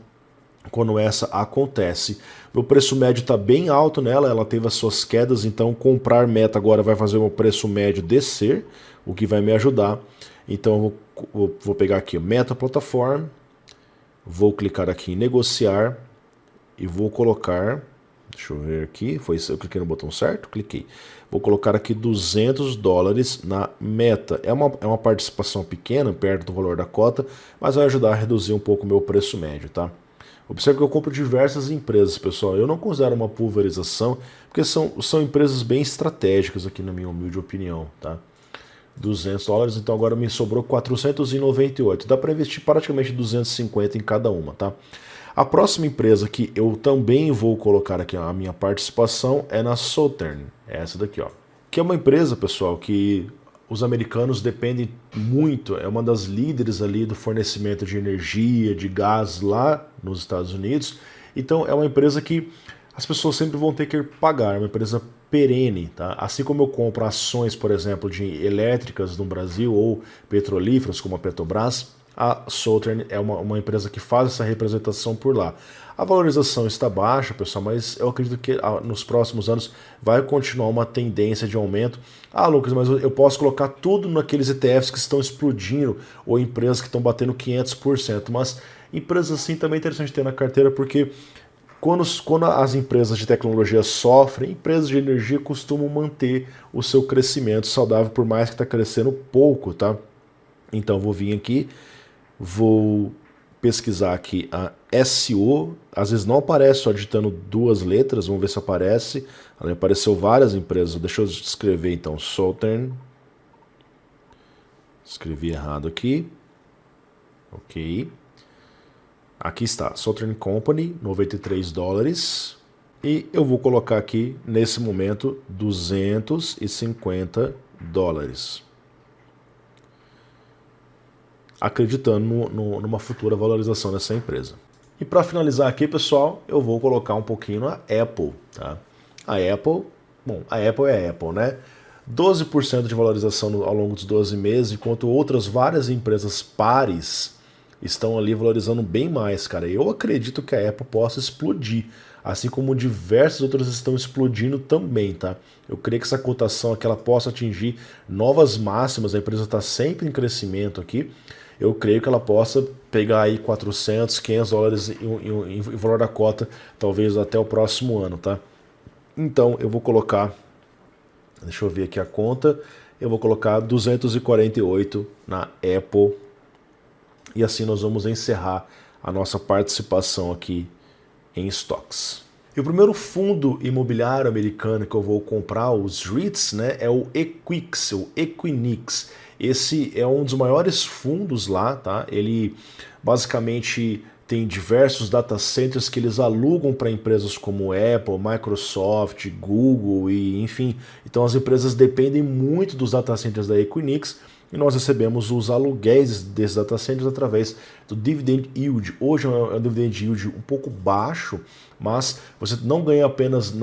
quando essa acontece. Meu preço médio está bem alto nela, ela teve as suas quedas, então comprar Meta agora vai fazer o meu preço médio descer, o que vai me ajudar. Então eu vou pegar aqui o Meta Platform, vou clicar aqui em negociar e vou colocar, deixa eu ver aqui, eu cliquei no botão certo? Cliquei. Vou colocar aqui $200 na Meta. É uma participação pequena, perto do valor da cota, mas vai ajudar a reduzir um pouco o meu preço médio, tá? Observe que eu compro diversas empresas, pessoal. Eu não considero uma pulverização, porque são empresas bem estratégicas aqui, na minha humilde opinião, tá? $200, então agora me sobrou 498. Dá para investir praticamente 250 em cada uma, tá? A próxima empresa que eu também vou colocar aqui a minha participação é na Southern, essa daqui, ó. Que é uma empresa, pessoal, que os americanos dependem muito, é uma das líderes ali do fornecimento de energia, de gás lá nos Estados Unidos. Então é uma empresa que as pessoas sempre vão ter que pagar, é uma empresa perene, tá? Assim como eu compro ações, por exemplo, de elétricas no Brasil ou petrolíferas como a Petrobras, a Southern é uma empresa que faz essa representação por lá. A valorização está baixa, pessoal, mas eu acredito que nos próximos anos vai continuar uma tendência de aumento. Ah, Lucas, mas eu posso colocar tudo naqueles ETFs que estão explodindo ou empresas que estão batendo 500%, mas empresas assim também é interessante ter na carteira, porque quando as empresas de tecnologia sofrem, empresas de energia costumam manter o seu crescimento saudável, por mais que está crescendo pouco, tá? Então vou vir aqui, vou pesquisar aqui a SO, às vezes não aparece só digitando duas letras, vamos ver se aparece. Ali apareceu várias empresas, deixa eu escrever então, Southern, escrevi errado aqui, ok. Aqui está, Southern Company, $93, e eu vou colocar aqui, nesse momento, $250. Acreditando numa futura valorização dessa empresa. E para finalizar aqui, pessoal, eu vou colocar um pouquinho na Apple, tá? A Apple é a Apple, né? 12% de valorização ao longo dos 12 meses, enquanto outras várias empresas pares estão ali valorizando bem mais, cara. Eu acredito que a Apple possa explodir, assim como diversas outras estão explodindo também, tá? Eu creio que essa cotação aqui ela possa atingir novas máximas, a empresa está sempre em crescimento aqui. Eu creio que ela possa pegar aí $400, $500 em valor da cota, talvez até o próximo ano, tá? Então eu vou colocar, deixa eu ver aqui a conta, eu vou colocar 248 na Apple, e assim nós vamos encerrar a nossa participação aqui em stocks. E o primeiro fundo imobiliário americano que eu vou comprar, os REITs, né, é o Equix, o Equinix. Esse é um dos maiores fundos lá, tá? Ele basicamente tem diversos data centers que eles alugam para empresas como Apple, Microsoft, Google e enfim. Então as empresas dependem muito dos data centers da Equinix e nós recebemos os aluguéis desses data centers através do dividend yield. Hoje é um dividend yield um pouco baixo, mas você não ganha apenas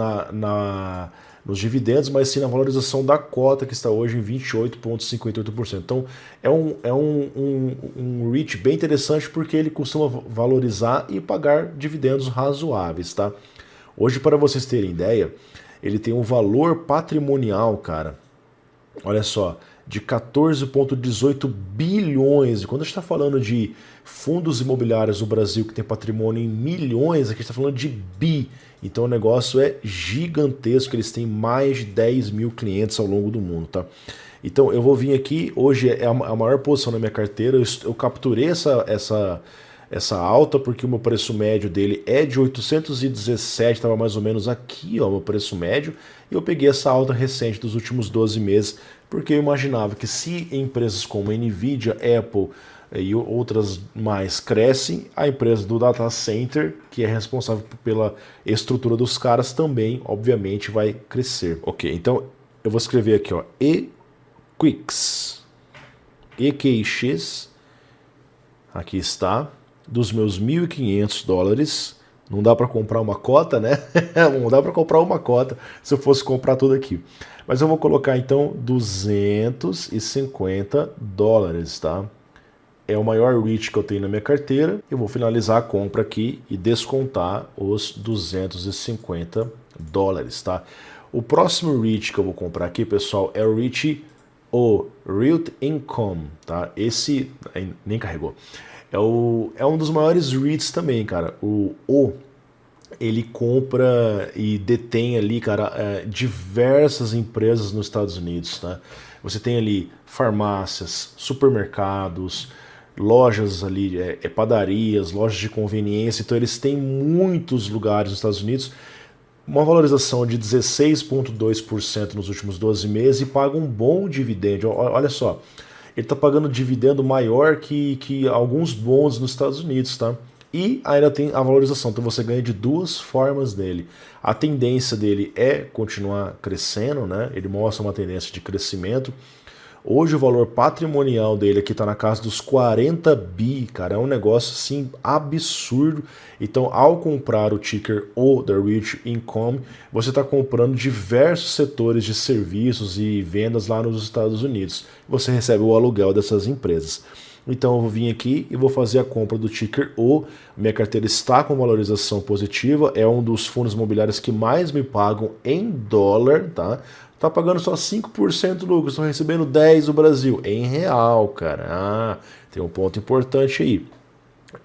nos dividendos, mas sim na valorização da cota, que está hoje em 28,58%. Então é um REIT bem interessante porque ele costuma valorizar e pagar dividendos razoáveis, tá? Hoje, para vocês terem ideia, ele tem um valor patrimonial, cara, olha só, de 14,18 bilhões. E quando a gente está falando de fundos imobiliários no Brasil que tem patrimônio em milhões, aqui a gente está falando de bi. Então o negócio é gigantesco, eles têm mais de 10 mil clientes ao longo do mundo, tá? Então eu vou vir aqui, hoje é a maior posição na minha carteira, eu capturei essa alta, porque o meu preço médio dele é de 817, estava mais ou menos aqui, ó, o meu preço médio, e eu peguei essa alta recente dos últimos 12 meses, porque eu imaginava que se empresas como Nvidia, Apple e outras mais crescem, a empresa do data center, que é responsável pela estrutura dos caras, também, obviamente, vai crescer. Ok, então eu vou escrever aqui, ó, EQX, EQX, aqui está, dos meus 1.500 dólares. Não dá para comprar uma cota, né? Não dá para comprar uma cota se eu fosse comprar tudo aqui. Mas eu vou colocar então 250 dólares, tá? É o maior REIT que eu tenho na minha carteira. Eu vou finalizar a compra aqui e descontar os 250 dólares, tá? O próximo REIT que eu vou comprar aqui, pessoal, é o REIT Real Income, tá? Esse nem carregou. É um dos maiores REITs também, cara. Ele compra e detém ali, cara, diversas empresas nos Estados Unidos, tá? Você tem ali farmácias, supermercados, lojas ali, padarias, lojas de conveniência. Então eles têm muitos lugares nos Estados Unidos, uma valorização de 16,2% nos últimos 12 meses e paga um bom dividendo. Olha só, ele está pagando dividendo maior que alguns bons nos Estados Unidos, tá? E ainda tem a valorização, então você ganha de duas formas dele. A tendência dele é continuar crescendo, né? Ele mostra uma tendência de crescimento. Hoje o valor patrimonial dele aqui está na casa dos 40 bi, cara, é um negócio assim absurdo. Então, ao comprar o ticker O da Real Income, você está comprando diversos setores de serviços e vendas lá nos Estados Unidos. Você recebe o aluguel dessas empresas. Então eu vou vir aqui e vou fazer a compra do ticker O. Minha carteira está com valorização positiva, é um dos fundos imobiliários que mais me pagam em dólar, tá? Tá pagando só 5% lucro, estou recebendo 10% do Brasil, em real, cara. Ah, tem um ponto importante aí.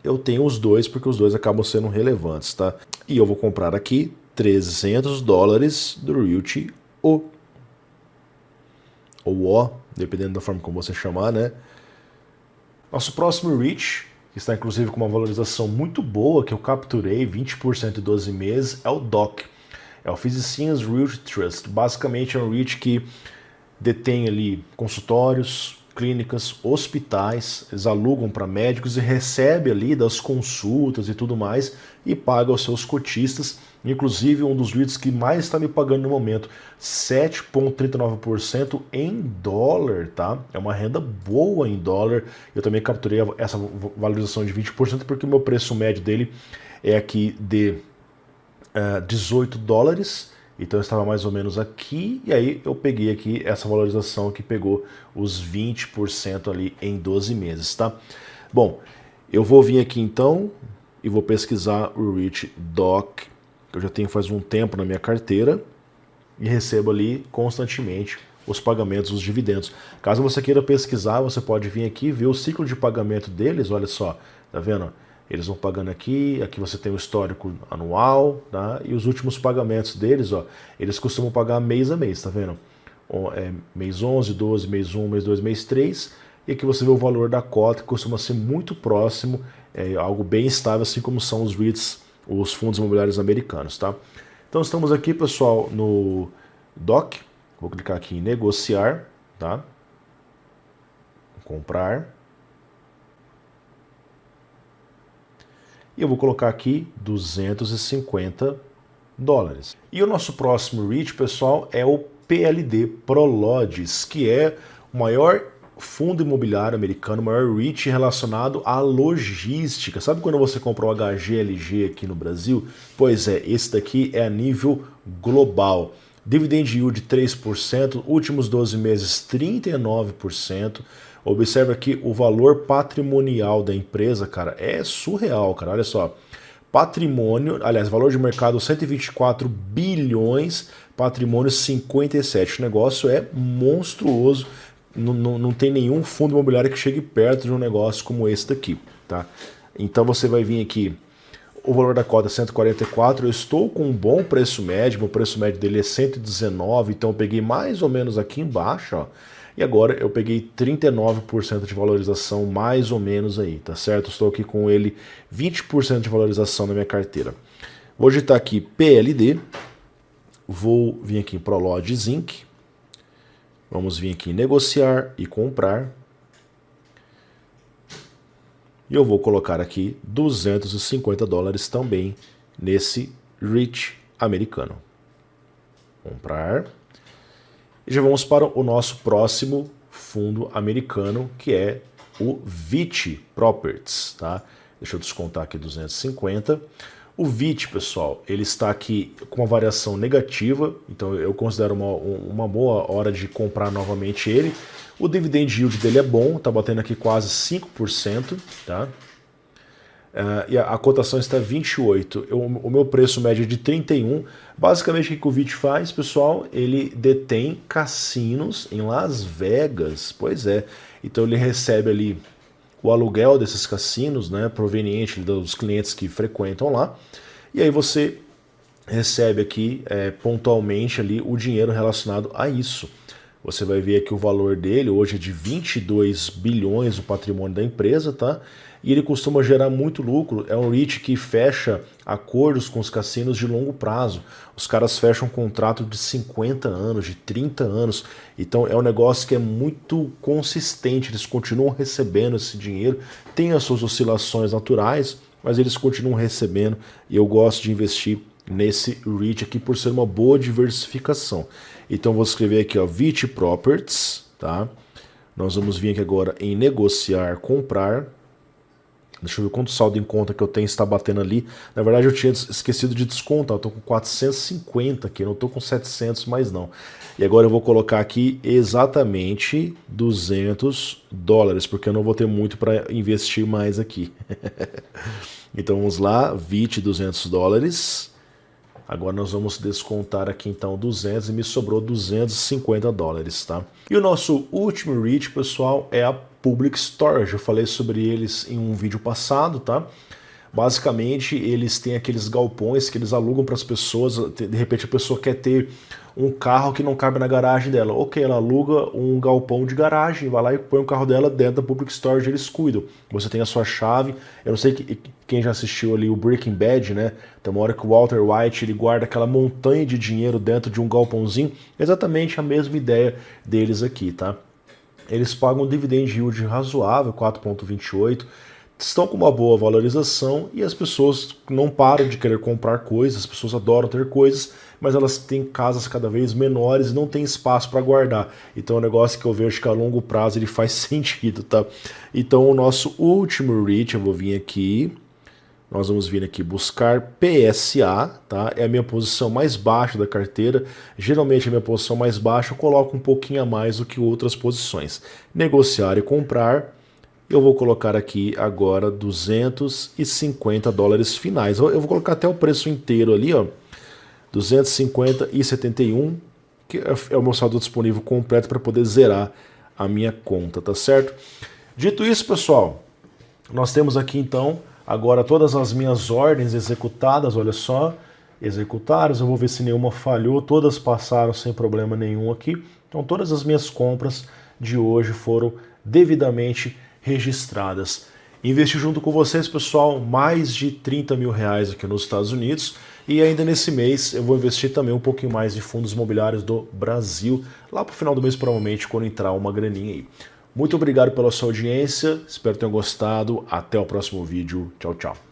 Eu tenho os dois porque os dois acabam sendo relevantes, tá? E eu vou comprar aqui 300 dólares do Realty O. Ou O, dependendo da forma como você chamar, né? Nosso próximo REIT, que está inclusive com uma valorização muito boa, que eu capturei 20% em 12 meses, é o DOC. É o Physicians Realty Trust. Basicamente é um REIT que detém ali consultórios, clínicas, hospitais, eles alugam para médicos e recebe ali das consultas e tudo mais e paga aos seus cotistas. Inclusive um dos REITs que mais está me pagando no momento, 7,39% em dólar, tá? É uma renda boa em dólar. Eu também capturei essa valorização de 20% porque o meu preço médio dele é aqui de 18 dólares, então eu estava mais ou menos aqui, e aí eu peguei aqui essa valorização que pegou os 20% ali em 12 meses, tá? Bom, eu vou vir aqui então e vou pesquisar o REIT DOC, que eu já tenho faz um tempo na minha carteira, e recebo ali constantemente os pagamentos, os dividendos. Caso você queira pesquisar, você pode vir aqui e ver o ciclo de pagamento deles, olha só, tá vendo? Eles vão pagando aqui você tem o histórico anual, tá? E os últimos pagamentos deles, ó, eles costumam pagar mês a mês, tá vendo? Mês 11, 12, mês 1, mês 2, mês 3, e aqui você vê o valor da cota, que costuma ser muito próximo, algo bem estável, assim como são os REITs, os fundos imobiliários americanos, tá? Então estamos aqui, pessoal, no DOC, vou clicar aqui em negociar, tá? Comprar. E eu vou colocar aqui 250 dólares. E o nosso próximo REIT, pessoal, é o PLD Prologis, que é o maior fundo imobiliário americano, o maior REIT relacionado à logística. Sabe quando você compra o HGLG aqui no Brasil? Pois é, esse daqui é a nível global. Dividend yield de 3%, últimos 12 meses 39%. Observa aqui o valor patrimonial da empresa, cara, é surreal, cara, olha só. Patrimônio, aliás, valor de mercado 124 bilhões, patrimônio 57. O negócio é monstruoso, não tem nenhum fundo imobiliário que chegue perto de um negócio como esse daqui, tá? Então você vai vir aqui, o valor da cota é 144, eu estou com um bom preço médio, o preço médio dele é 119, então eu peguei mais ou menos aqui embaixo, ó. e agora eu peguei 39% de valorização mais ou menos aí, tá certo? Estou aqui com ele 20% de valorização na minha carteira. Vou digitar aqui PLD, vou vir aqui em ProLoad Zinc, vamos vir aqui em negociar e comprar, e eu vou colocar aqui $250 também nesse REIT americano. Comprar. E já vamos para o nosso próximo fundo americano, que é o VIT Properties, tá? Deixa eu descontar aqui 250. O VIT, pessoal, ele está aqui com uma variação negativa, então eu considero uma boa hora de comprar novamente ele. O dividend yield dele é bom, tá batendo aqui quase 5%, tá? E a cotação está 28, o meu preço médio é de 31. Basicamente o que o VIT faz, pessoal? Ele detém cassinos em Las Vegas, pois é. Então ele recebe ali o aluguel desses cassinos, né, proveniente dos clientes que frequentam lá, e aí você recebe aqui pontualmente ali o dinheiro relacionado a isso. Você vai ver aqui o valor dele, hoje é de 22 bilhões o patrimônio da empresa, tá? E ele costuma gerar muito lucro, é um REIT que fecha acordos com os cassinos de longo prazo. Os caras fecham um contrato de 50 anos, de 30 anos, então é um negócio que é muito consistente, eles continuam recebendo esse dinheiro, tem as suas oscilações naturais, mas eles continuam recebendo e eu gosto de investir nesse REIT aqui por ser uma boa diversificação. Então vou escrever aqui, ó, VIT Properties, tá? Nós vamos vir aqui agora em negociar, comprar. Deixa eu ver quanto saldo em conta que eu tenho está batendo ali. Na verdade eu tinha esquecido de descontar, eu estou com 450 aqui, não estou com 700 mais não. E agora eu vou colocar aqui exatamente $200, porque eu não vou ter muito para investir mais aqui. Então vamos lá, VIT $200. Agora nós vamos descontar aqui então 200 e me sobrou $250, tá? E o nosso último REIT, pessoal, é a Public Storage. Eu falei sobre eles em um vídeo passado, tá? Basicamente, eles têm aqueles galpões que eles alugam para as pessoas. De repente a pessoa quer ter um carro que não cabe na garagem dela. Ok, ela aluga um galpão de garagem, vai lá e põe o carro dela dentro da Public Storage, eles cuidam. Você tem a sua chave. Eu não sei quem já assistiu ali o Breaking Bad, né? Tem uma hora que o Walter White ele guarda aquela montanha de dinheiro dentro de um galpãozinho. Exatamente a mesma ideia deles aqui, tá? Eles pagam um dividend yield razoável, 4,28%. Estão com uma boa valorização e as pessoas não param de querer comprar coisas, as pessoas adoram ter coisas, mas elas têm casas cada vez menores e não tem espaço para guardar. Então é um negócio que eu vejo que a longo prazo ele faz sentido, tá? Então o nosso último REIT, eu vou vir aqui, nós vamos vir aqui buscar PSA, tá? É a minha posição mais baixa da carteira. Geralmente a minha posição mais baixa eu coloco um pouquinho a mais do que outras posições. Negociar e comprar. Eu vou colocar aqui agora $250 finais. Eu vou colocar até o preço inteiro ali, ó. 250,71, que é o meu saldo disponível completo para poder zerar a minha conta, tá certo? Dito isso, pessoal, nós temos aqui então agora todas as minhas ordens executadas, olha só, executadas, eu vou ver se nenhuma falhou, todas passaram sem problema nenhum aqui. Então todas as minhas compras de hoje foram devidamente registradas. Investi junto com vocês, pessoal, mais de 30 mil reais aqui nos Estados Unidos e ainda nesse mês eu vou investir também um pouquinho mais de fundos imobiliários do Brasil, lá para o final do mês provavelmente quando entrar uma graninha aí. Muito obrigado pela sua audiência, espero que tenham gostado, até o próximo vídeo, tchau, tchau.